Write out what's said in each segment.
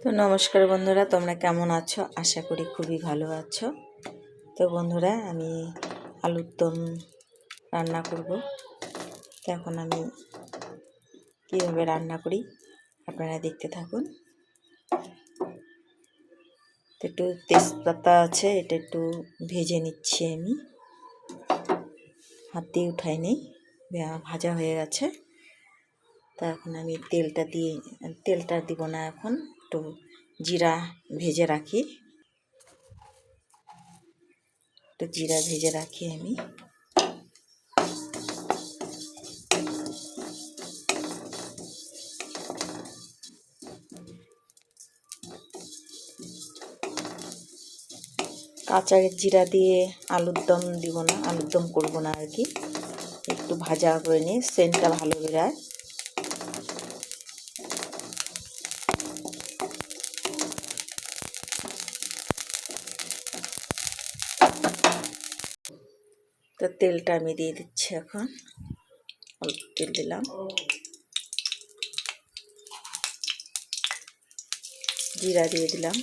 তো নমস্কার বন্ধুরা, তোমরা কেমন আছো? আশা করি খুবই ভালো আছো। তো বন্ধুরা, আমি আলুর দম রান্না করব। তো এখন আমি কীভাবে রান্না করি আপনারা দেখতে থাকুন। তো একটু তেজপাতা আছে, এটা একটু ভেজে নিচ্ছি আমি, হাত দিয়ে উঠাই নেই, ভাজা হয়ে গেছে। তা এখন আমি তেলটা দিব না, এখন একটু জিরা ভেজে রাখি, আমি। কাঁচা জিরা দিয়ে আলুর দম দিব না, আলুর দম করবো না আর কি। একটু ভাজা করে নিয়ে সেন্টটা ভালো বেরায়। তো তেলটা আমি দিয়ে দিচ্ছি এখন, অল্প তেল দিলাম, জিরা দিয়ে দিলাম,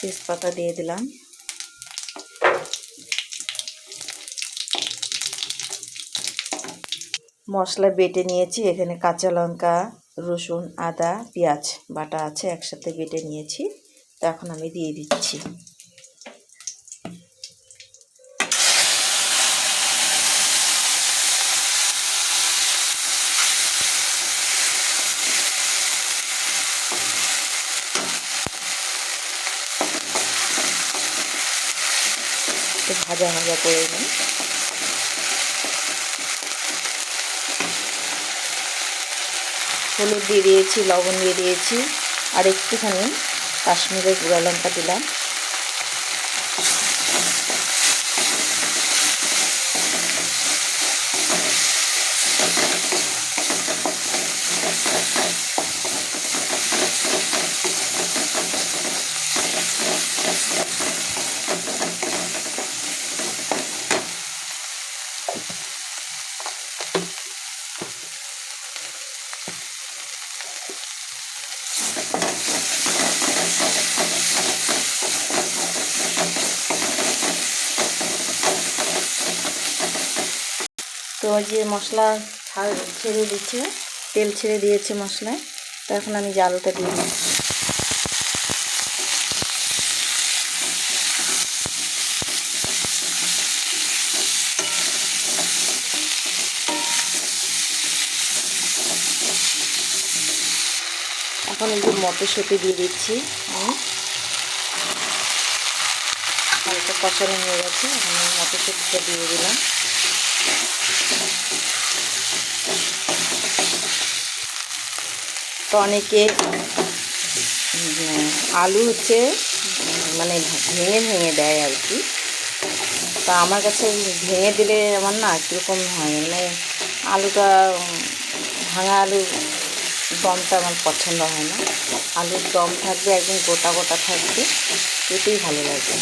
তেজপাতা দিয়ে দিলাম, মশলা বেটে নিয়েছি। এখানে কাঁচা লঙ্কা, রসুন, আদা, পেঁয়াজ বাটা আছে, একসাথে বেটে নিয়েছি। তো এখন আমি দিয়ে দিচ্ছি। ভাজা ভাজা করে নিই। হলুদ দিয়ে দিয়েছি, লবণ দিয়ে দিয়েছি, আর একটুখানি কাশ্মীরের গুঁড়া লঙ্কা দিলাম। তো যে মশলা ছেড়ে দিচ্ছে, তেল ছেড়ে দিয়েছে মশলায়। তো এখন আমি যে আলুটা দিয়ে দিচ্ছি। এখন এই যে মটরশুঁটি দিয়ে দিচ্ছি আমি, হালকা কষানো হয়ে গেছে। এখন আমি মটরশুঁটিটা দিয়ে দিলাম। তো অনেকে আলু মানে ভেঙে ভেঙে দেয় আর কি। তা আমার কাছে ভেঙে দিলে আমার না কীরকম হয়, মানে আলুটা ভাঙা আলুর দমটা আমার পছন্দ হয় না। আলুর দম থাকবে, একদম গোটা গোটা থাকবে, এটাই ভালো লাগে।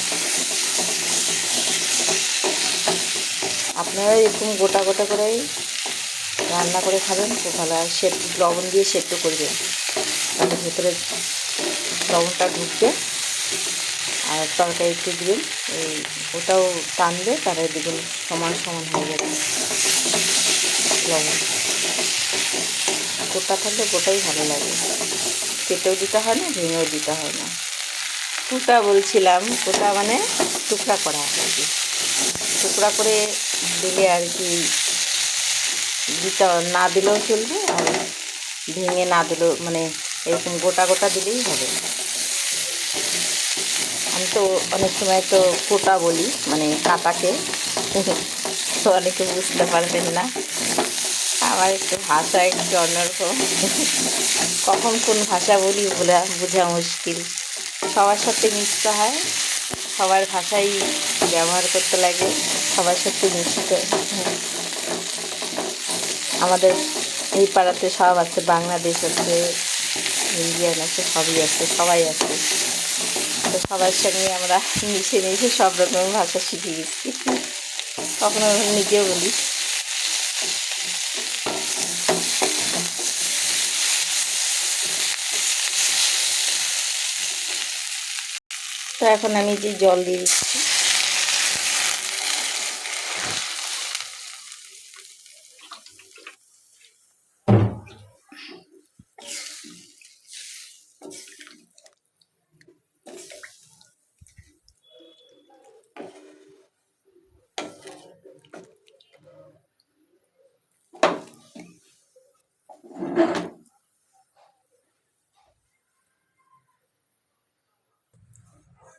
আপনারা এরকম গোটা গোটা করেই রান্না করে খাবেন, খুব ভালো। আর লবণ দিয়ে সেদ্ধ করবেন, তাহলে ভেতরে লবণটা ঢুকবে। আর তরকারি একটু দিবেন, ওটাও টানবে, তাহলে দিবেন সমান সমান হয়ে যাবে। লবণ গোটা থাকলে গোটাই ভালো লাগে, কেটেও দিতে হয় না, ভেঙেও দিতে হয় না। টুকরা বলছিলাম, টুকরা মানে টুকরা করা আর কি। টুকরা করে দিলে আর কি দিতে না দিলেও চলবে, আর ভেঙে না দিলেও, মানে এরকম গোটা গোটা দিলেই হবে। আমি তো অনেক সময় তো কোটা বলি, মানে কাটাকে, তো অনেকে বুঝতে পারবেন না। আমার একটু ভাষা একটু অন্যরকম, কখন কোন ভাষা বলি বোঝা মুশকিল। সবার সাথে মিশতে হয়, সবার ভাষাই ব্যবহার করতে লাগে, সবার সাথে মিশতে। আমাদের এই পাড়াতে সব আছে, বাংলাদেশ আছে, ইন্ডিয়ান আছে, সবই আছে, সবাই আছে। তো সবার সঙ্গে আমরা মিশে মিশে সব রকম ভাষা শিখে গেছি। কখনো নিজেও বলি। তো এখন আমি যে জল দিয়ে দিচ্ছি।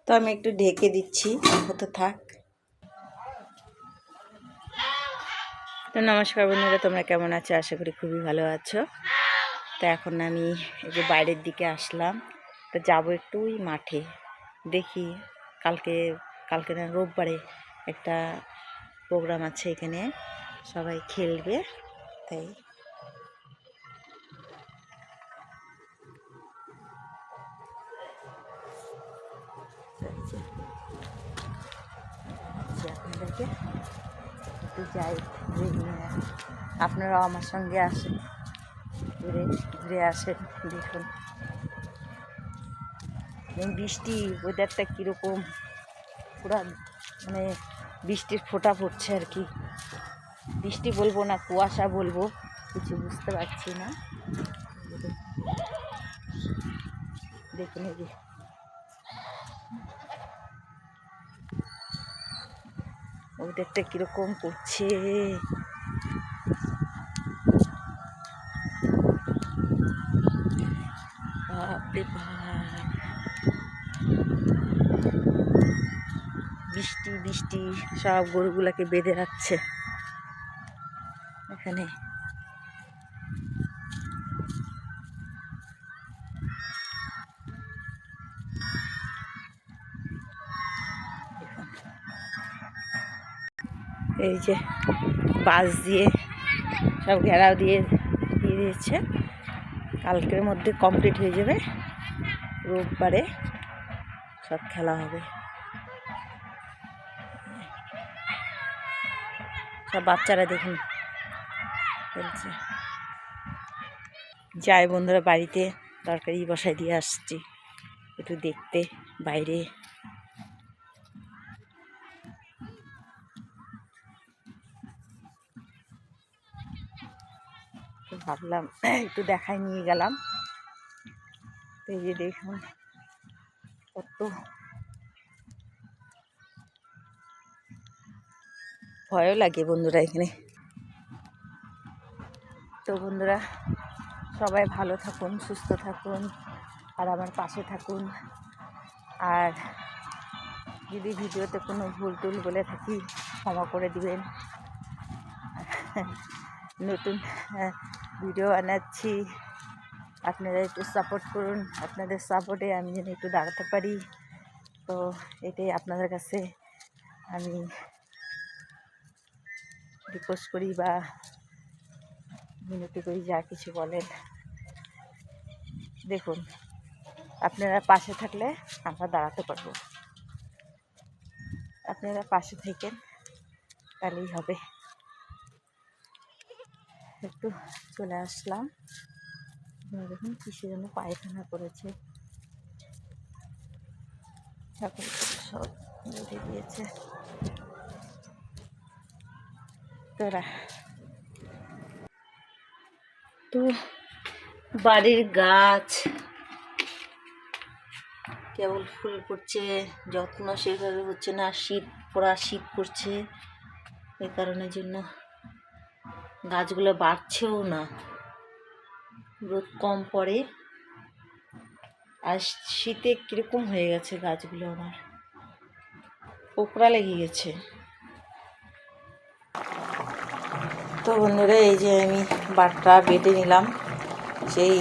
তো আমি একটু ঢেকে দিচ্ছি, হতে থাক। তো নমস্কার বন্ধুরা, তোমরা কেমন আছো? আশা করি খুবই ভালো আছো। তো এখন আমি এই যে বাইরের দিকে আসলাম, তো যাবো একটু ওই মাঠে। দেখি কালকে কালকে না রোববারে একটা প্রোগ্রাম আছে, এখানে সবাই খেলবে, তাই আপনাদেরকে একটু যাই, আপনারাও আমার সঙ্গে আসেন, ঘুরে ঘুরে আসেন। দেখুন বৃষ্টি, ওয়েদারটা কীরকম, পুরো মানে বৃষ্টির ফোঁটা পড়ছে আর কি। বৃষ্টি বলবো না কুয়াশা বলবো, কিছু বুঝতে পারছি না। দেখুন এই যে ওয়েদারটা কীরকম করছে, বাপরে বাপ। বৃষ্টি বৃষ্টি সব গরুগুলাকে বেঁধে রাখছে এখানে। এই যে বাঁশ দিয়ে সব ঘেরাও দিয়ে দিয়েছে, কালকের মধ্যে কমপ্লিট হয়ে যাবে, রোববারে সব খেলা হবে। সব বাচ্চারা দেখুন খেলছে। যাই বন্ধুরা, বাড়িতে তরকারি বসাই দিয়ে আসছি, একটু দেখতে বাইরে। তো ভাবলাম একটু দেখায় নিয়ে গেলাম। এই যে দেখুন কত ভয়ও লাগে বন্ধুরা এখানে। তো বন্ধুরা সবাই ভালো থাকুন, সুস্থ থাকুন, আর আমার পাশে থাকুন। আর যদি ভিডিওতে কোনো ভুল টুল বলে থাকি ক্ষমা করে দিবেন। নতুন ভিডিও বানাচ্ছি, আপনারা একটু সাপোর্ট করুন। আপনাদের সাপোর্টে আমি যেন একটু দাঁড়াতে পারি, তো এটাই আপনাদের কাছে আমি রিকোয়েস্ট করি বা মিনতি করি, যা কিছু বলেন। দেখুন আপনারা পাশে থাকলে আমরা দাঁড়াতে পারবো, আপনারা পাশে থাকেন তাহলেই হবে। একটু চলে আসলাম, দেখুন কিসে যেন পায়খানা করেছে, ঠাকুর সব বেঁধে দিয়েছে। তোরা তো বাড়ির গাছ কেবল ফুল পড়ছে, যত্ন সেভাবে হচ্ছে না, শীত পড়ছে, এই কারণের জন্য গাছগুলো বাড়ছেও না, রোদ কম পড়ে। আর শীতে কীরকম হয়ে গেছে গাছগুলো, আমার পোকড়া লেগে গেছে। তো বন্ধুরা এই যে আমি বাটা বেটে নিলাম, সেই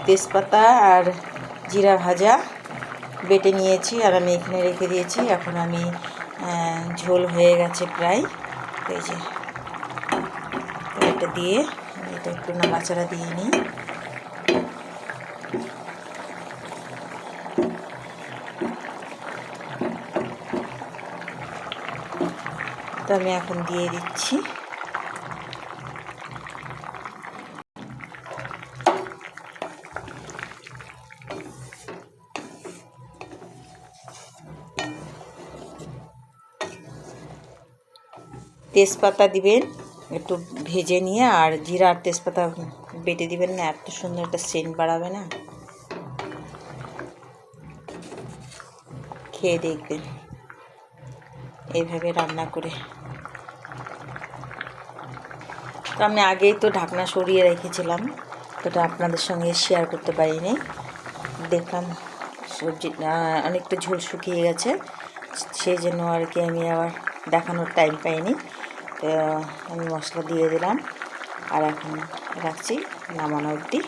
তেজপাতা আর জিরা ভাজা বেটে নিয়েছি, আর আমি এখানে রেখে দিয়েছি। এখন আমি ঝোল হয়ে গেছে প্রায়, এই যে এটা দিয়ে এটা একটু নাড়াচাড়া দিয়ে নিই। তো আমি এখন দিয়ে দিচ্ছি তেজপাতা দিবেন একটু ভেজে নিয়ে, আর জিরা আর তেজপাতা বেটে দিবেন না, এত সুন্দর একটা সেন্ট বাড়াবে না, খেয়ে দেখবেন এইভাবে রান্না করে। তো আমি আগেই তো ঢাকনা সরিয়ে রেখেছিলাম, তো এটা আপনাদের সঙ্গে শেয়ার করতে পারিনি। দেখলাম সবজি অনেকটা ঝোল শুকিয়ে গেছে, সেই জন্য আর কি আমি আবার দেখানোর টাইম পাইনি। তো আমি মশলা দিয়ে দিলাম, আর এখন রাখছি নামানো অবধি,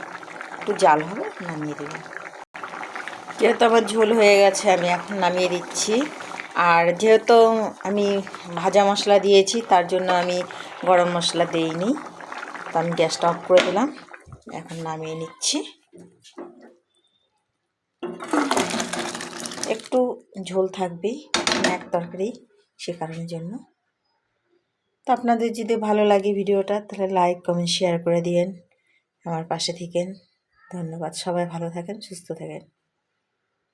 একটু জাল হবে নামিয়ে দিলাম। যেহেতু আমার ঝোল হয়ে গেছে আমি এখন নামিয়ে দিচ্ছি। আর যেহেতু আমি ভাজা মশলা দিয়েছি তার জন্য আমি গরম মশলা দিইনি, তো আমি গ্যাসটা অফ করে দিলাম, এখন নামিয়ে নিচ্ছি। একটু ঝোল থাকবেই এক তরকারি, সে কারণের জন্য। তো আপনাদের যদি ভালো লাগে ভিডিওটা তাহলে লাইক কমেন্ট শেয়ার করে দিয়েন, আমার পাশে থাকেন। ধন্যবাদ, সবাই ভালো থাকেন, সুস্থ থাকেন।